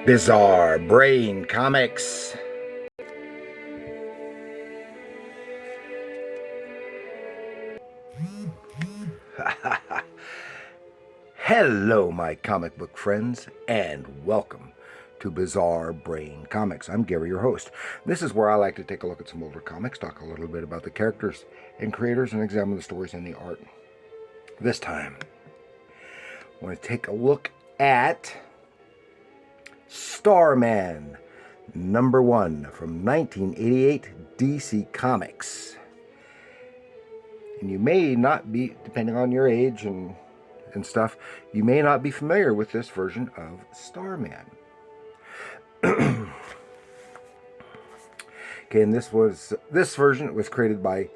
Bizarre Brain Comics. Hello, my comic book friends, and welcome to Bizarre Brain Comics. I'm Gary, your host. This is where I like to take a look at some older comics, talk a little bit about the characters and creators, and examine the stories and the art. This time, I want to take a look at Starman, #1 from 1988 DC Comics. And you may not be, depending on your age and stuff, you may not be familiar with this version of Starman. Okay, and this version was created by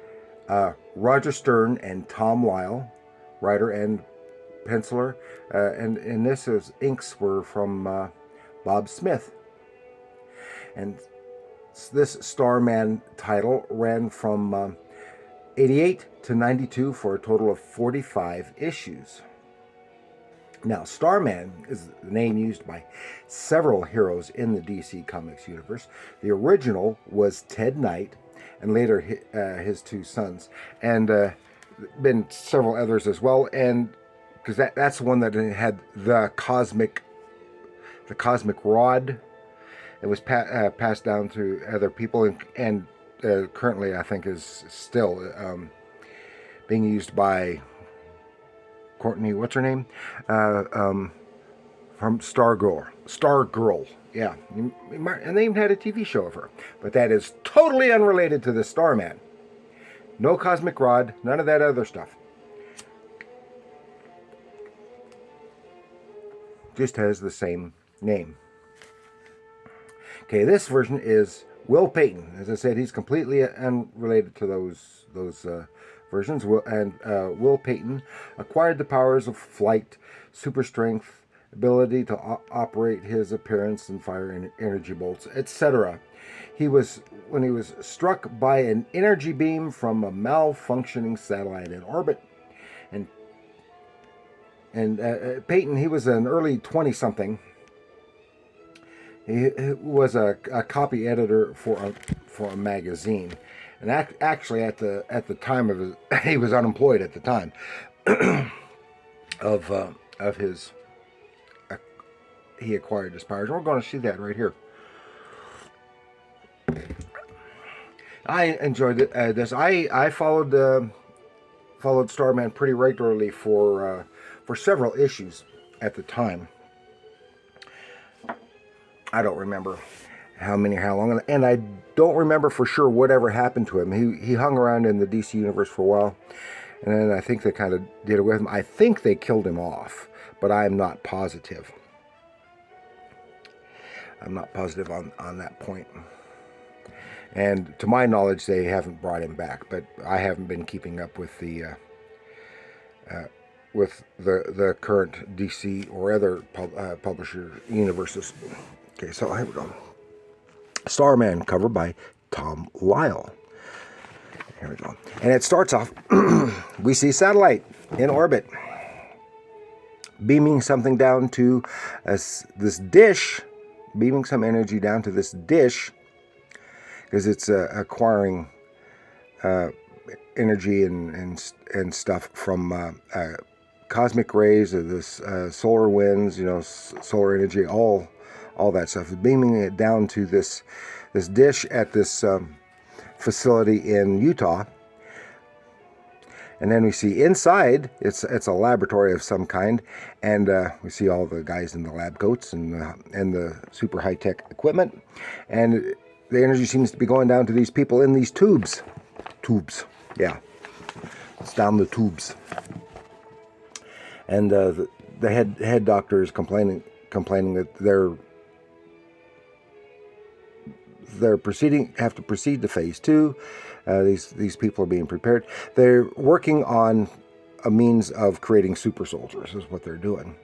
Roger Stern and Tom Lyle, writer and penciler, and inks were from Bob Smith. And this Starman title ran from 88 to 92 for a total of 45 issues. Now, Starman is the name used by several heroes in the DC Comics universe. The original was Ted Knight, and later his two sons, and been several others as well. And because that's the one that had the cosmic rod. It was passed down to other people, and currently I think is still being used by Courtney, what's her name? From Stargirl. Yeah. And they even had a TV show of her. But that is totally unrelated to the Starman. No cosmic rod, none of that other stuff. Just has the same name. Okay, this version is Will Payton. As I said, he's completely unrelated to those versions. Will Payton acquired the powers of flight, super strength, ability to operate his appearance and fire energy bolts, etc. When he was struck by an energy beam from a malfunctioning satellite in orbit, and Payton, he was an early 20-something. He was a copy editor for a magazine, and actually at the time of his, he was unemployed at the time of his he acquired his powers. We're going to see that right here. I enjoyed this. I followed Starman pretty regularly for several issues at the time. I don't remember how long, and I don't remember for sure whatever happened to him. He hung around in the DC universe for a while, and then I think they kind of did it with him. I think they killed him off, but I'm not positive. I'm not positive on that point. And to my knowledge, they haven't brought him back, but I haven't been keeping up with the current DC or other publisher universes. Okay, so here we go. Starman, cover by Tom Lyle. Here we go. And it starts off, we see satellite in orbit, beaming something down to this dish, beaming some energy down to this dish, because it's acquiring energy and stuff from cosmic rays of this solar winds, solar energy, all that stuff, beaming it down to this dish at this facility in Utah. And then we see inside, it's a laboratory of some kind, and we see all the guys in the lab coats and the super high-tech equipment, and the energy seems to be going down to these people in these tubes. Yeah, it's down the tubes. And the head doctor is complaining that they're have to proceed to phase 2. These people are being prepared. They're working on a means of creating super soldiers, is what they're doing.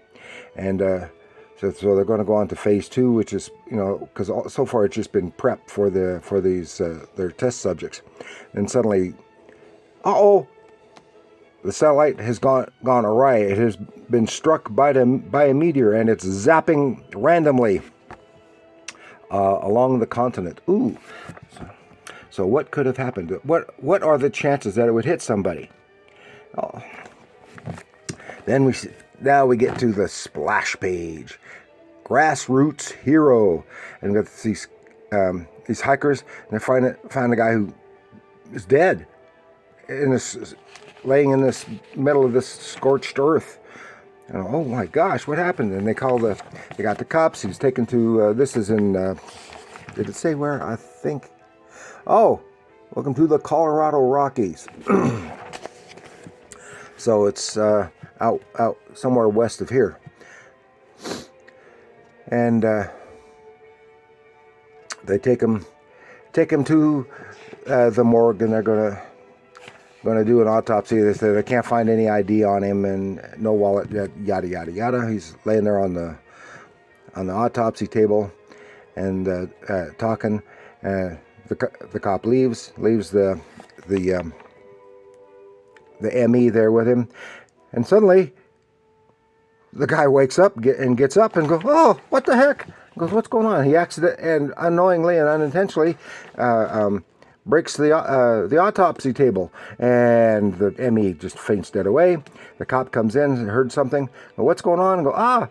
And so they're going to go on to phase 2, which is, because so far it's just been prep for these their test subjects. And suddenly, the satellite has gone awry. It has been struck by a meteor, and it's zapping randomly along the continent. Ooh. So what could have happened? What are the chances that it would hit somebody? Oh. Then now we get to the splash page. Grassroots hero. And we got these hikers, and they find a guy who is dead, laying in this middle of this scorched earth. And, oh my gosh, what happened? And they got the cops. He's taken to, this is in, did it say where? I think, oh, welcome to the Colorado Rockies. So it's out somewhere west of here. And they take him to the morgue, and they're gonna do an autopsy. They say they can't find any ID on him and no wallet, yada yada yada. He's laying there on the autopsy table and talking. The cop leaves the ME there with him, and suddenly the guy wakes up and gets up and goes, "Oh, what the heck?" He goes, "What's going on?" He and unknowingly and unintentionally breaks the autopsy table, and the ME just faints dead away. The cop comes in and heard something. Well, what's going on? And go, ah.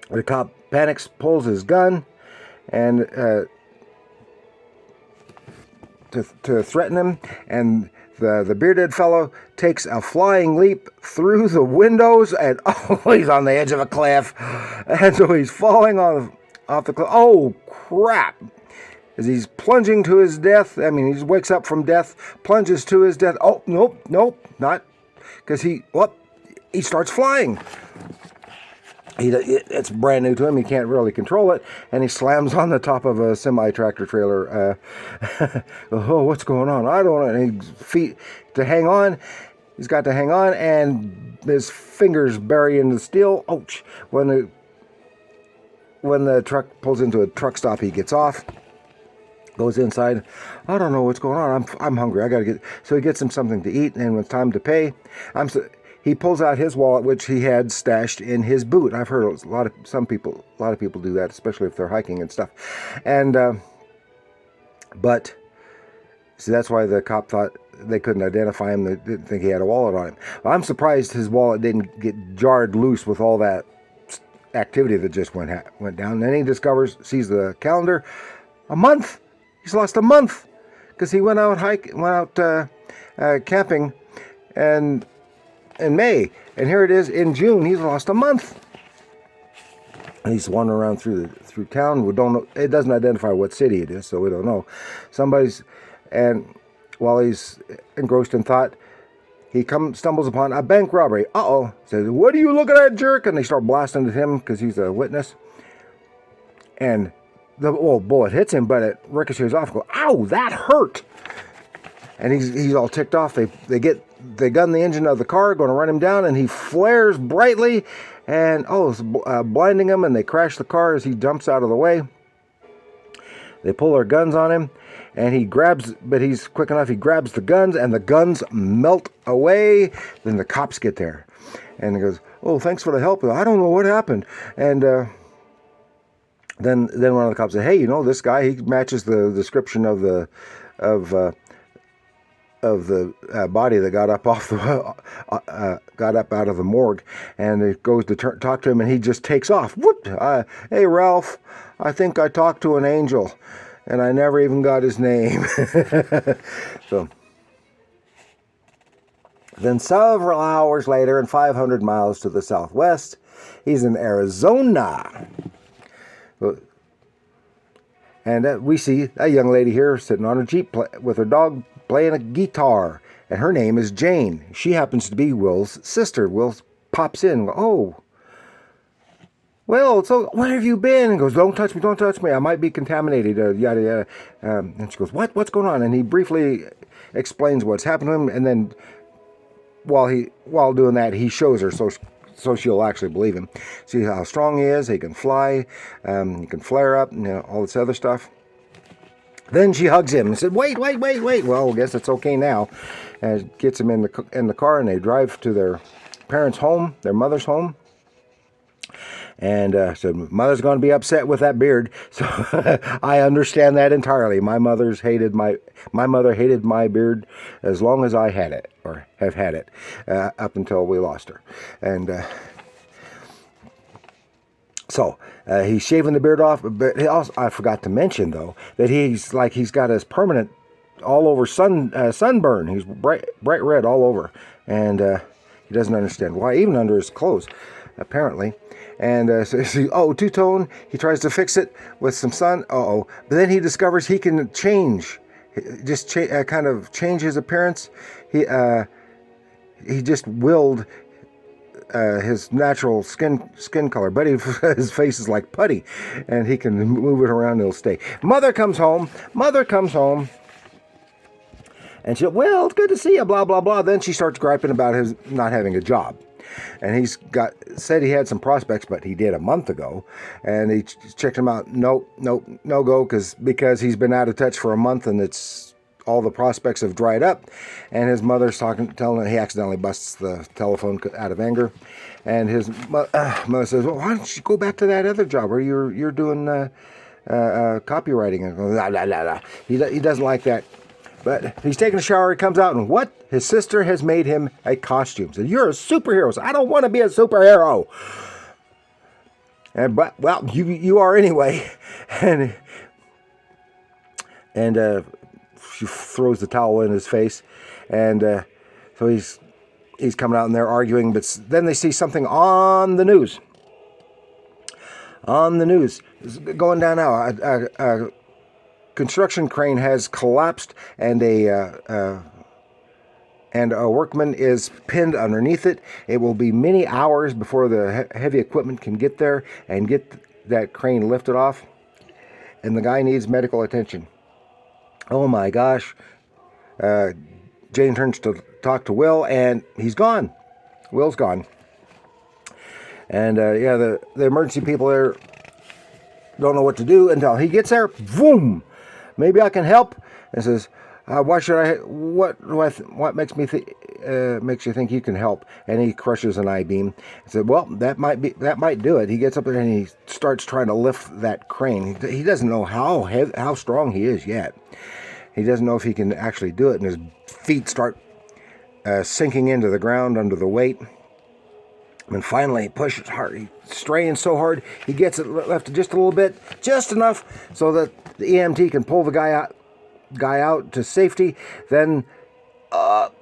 The cop panics, pulls his gun, and to threaten him, and the bearded fellow takes a flying leap through the windows, and oh, he's on the edge of a cliff, and so he's falling off the cliff. Oh crap! As he's plunging to his death, I mean, he wakes up from death, plunges to his death. Oh nope, not because he starts flying. It's brand new to him. He can't really control it, and he slams on the top of a semi-tractor trailer. Oh, what's going on? I don't know. And he's got to hang on, and his fingers bury into the steel. Ouch! When the truck pulls into a truck stop, he gets off, goes inside. I don't know what's going on. I'm hungry. I gotta get. So he gets him something to eat, and when it's time to pay, he pulls out his wallet, which he had stashed in his boot. I've heard a lot of people do that, especially if they're hiking and stuff. And but see, that's why the cop thought they couldn't identify him. They didn't think he had a wallet on him. Well, I'm surprised his wallet didn't get jarred loose with all that activity that just went down. And then he sees the calendar, a month. He's lost a month because he went out camping, and in May, and here it is in June. He's lost a month. And he's wandering around through town. We don't know. It doesn't identify what city it is, so we don't know. And while he's engrossed in thought, he stumbles upon a bank robbery. Says, "What are you looking at, jerk?" And they start blasting at him because he's a witness. And the bullet hits him, but it ricochets off. Go, ow, that hurt! And he's all ticked off. They gun the engine of the car, going to run him down, and he flares brightly, and it's blinding him, and they crash the car as he jumps out of the way. They pull their guns on him, and he's quick enough, he grabs the guns, and the guns melt away. Then the cops get there, and he goes, "Oh, thanks for the help. I don't know what happened." And then one of the cops said, "Hey, this guy, he matches the description of the body that got up out of the morgue," and it goes to talk to him, and he just takes off. Whoop! Hey, Ralph, I think I talked to an angel, and I never even got his name. So then several hours later, and 500 miles to the southwest, he's in Arizona. And we see a young lady here sitting on a Jeep with her dog playing a guitar. And her name is Jane. She happens to be Will's sister. Will pops in. Oh, well, so where have you been? And goes, don't touch me. I might be contaminated, yada, yada. And she goes, what's going on? And he briefly explains what's happened to him. And then while doing that, he shows her so she'll actually believe him. See how strong he is. He can fly. He can flare up, and all this other stuff. Then she hugs him and said, wait. Well, I guess it's okay now. And gets him in the car, and they drive to their parents' home, their mother's home. And said, "Mother's going to be upset with that beard." So I understand that entirely. My mother hated my beard as long as I had it, or have had it, up until we lost her. And so he's shaving the beard off, but I forgot to mention though that he's got his permanent all over sunburn. He's bright red all over, and he doesn't understand why, even under his clothes, apparently. And so two-tone. He tries to fix it with some sun. But then he discovers he can change, kind of change his appearance. He just willed his natural skin color, but his face is like putty, and he can move it around and it'll stay. Mother comes home, and she, "Well, it's good to see you, blah, blah, blah." Then she starts griping about his not having a job. And said he had some prospects, but he did a month ago. And he checked him out. Nope, no go, because he's been out of touch for a month, and it's all the prospects have dried up. And his mother's telling him he accidentally busts the telephone out of anger. And his mother says, "Well, why don't you go back to that other job where you're doing copywriting?" And blah, blah, blah, blah. He doesn't like that. But he's taking a shower, he comes out, and what? His sister has made him a costume. Said, "You're a superhero." So, "I don't want to be a superhero." But you are anyway. And she throws the towel in his face. And so he's coming out and they're arguing. But then they see something on the news. It's going down now. Construction crane has collapsed, and a workman is pinned underneath it. It will be many hours before the heavy equipment can get there and get that crane lifted off, and the guy needs medical attention. Oh my gosh. Jane turns to talk to Will, and he's gone. Will's gone. And the emergency people there don't know what to do until he gets there. Boom! "Maybe I can help." And says, "Why should I? What makes you think you can help?" And he crushes an I-beam. He said, "Well, that might do it." He gets up there and he starts trying to lift that crane. He doesn't know how strong he is yet. He doesn't know if he can actually do it, and his feet start sinking into the ground under the weight. And finally, he pushes hard. He strains so hard, he gets it left just a little bit, just enough so that the EMT can pull the guy out to safety. Then, it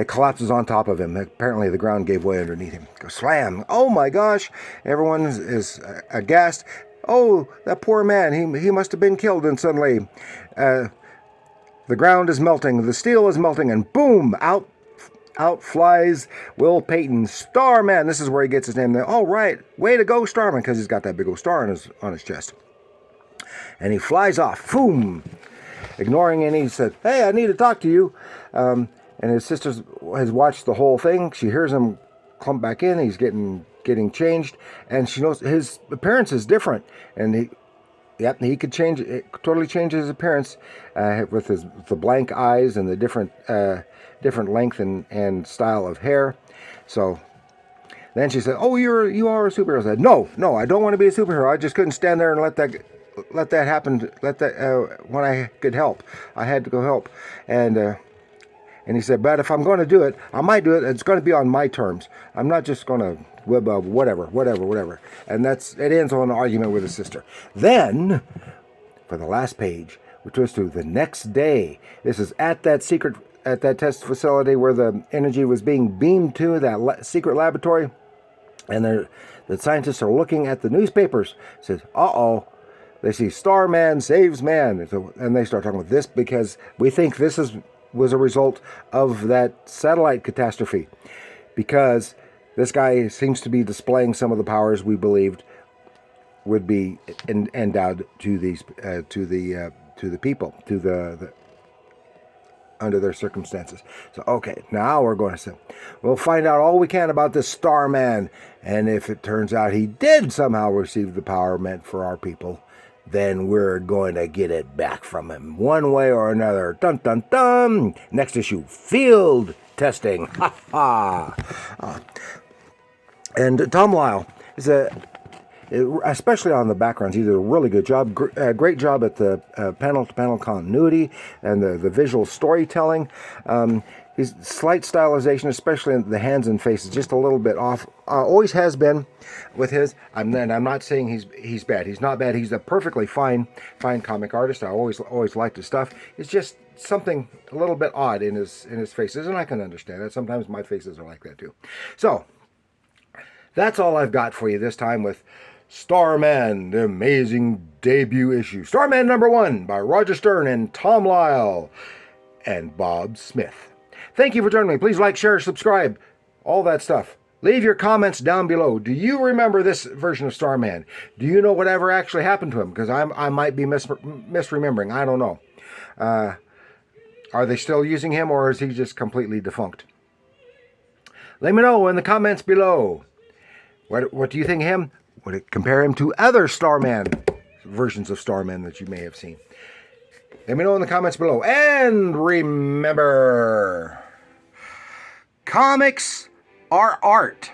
collapses on top of him. Apparently, the ground gave way underneath him. Go slam! Oh my gosh! Everyone is aghast. Oh, that poor man! He must have been killed. And suddenly, the ground is melting. The steel is melting, and boom! Out flies Will Payton, Starman. This is where he gets his name. There. All right, way to go, Starman, because he's got that big old star on his chest. And he flies off, boom, ignoring, and he said, "Hey, I need to talk to you." And his sister has watched the whole thing. She hears him clump back in. He's getting changed, and she knows his appearance is different. And he could totally change his appearance with the blank eyes and the different length and style of hair. So then she said, "Oh, you are a superhero." I said, No, I don't want to be a superhero. I just couldn't stand there and let that happen. When I could help, I had to go help. And he said, "But if I'm going to do it, I might do it. It's going to be on my terms. I'm not just going to whatever." And it ends on an argument with his sister. Then, for the last page, we twist to the next day. This is at that test facility where the energy was being beamed to, that secret laboratory. And the scientists are looking at the newspapers. Says, "Uh-oh." They see Starman saves man. And they start talking about this because we think this was a result of that satellite catastrophe. Because this guy seems to be displaying some of the powers we believed would be endowed to the people, under their circumstances. So, okay, now we're going to say, we'll find out all we can about this Starman, and if it turns out he did somehow receive the power meant for our people, then we're going to get it back from him one way or another. Dun, dun, dun! Next issue, field testing. Ha ha! And Tom Lyle is especially on the backgrounds, he did a really good job. Great job at the panel-to-panel continuity and the visual storytelling. His slight stylization, especially in the hands and faces, just a little bit off. Always has been with his. I'm not saying he's bad. He's not bad. He's a perfectly fine comic artist. I always liked his stuff. It's just something a little bit odd in his faces, and I can understand that. Sometimes my faces are like that too. So that's all I've got for you this time with Starman, the amazing debut issue. Starman #1 by Roger Stern and Tom Lyle and Bob Smith. Thank you for joining me. Please like, share, subscribe, all that stuff. Leave your comments down below. Do you remember this version of Starman? Do you know whatever actually happened to him? Because I might be misremembering. I don't know. Are they still using him, or is he just completely defunct? Let me know in the comments below. What do you think of him? Would it compare him to other Starman versions of Starman that you may have seen? Let me know in the comments below. And remember, comics are art.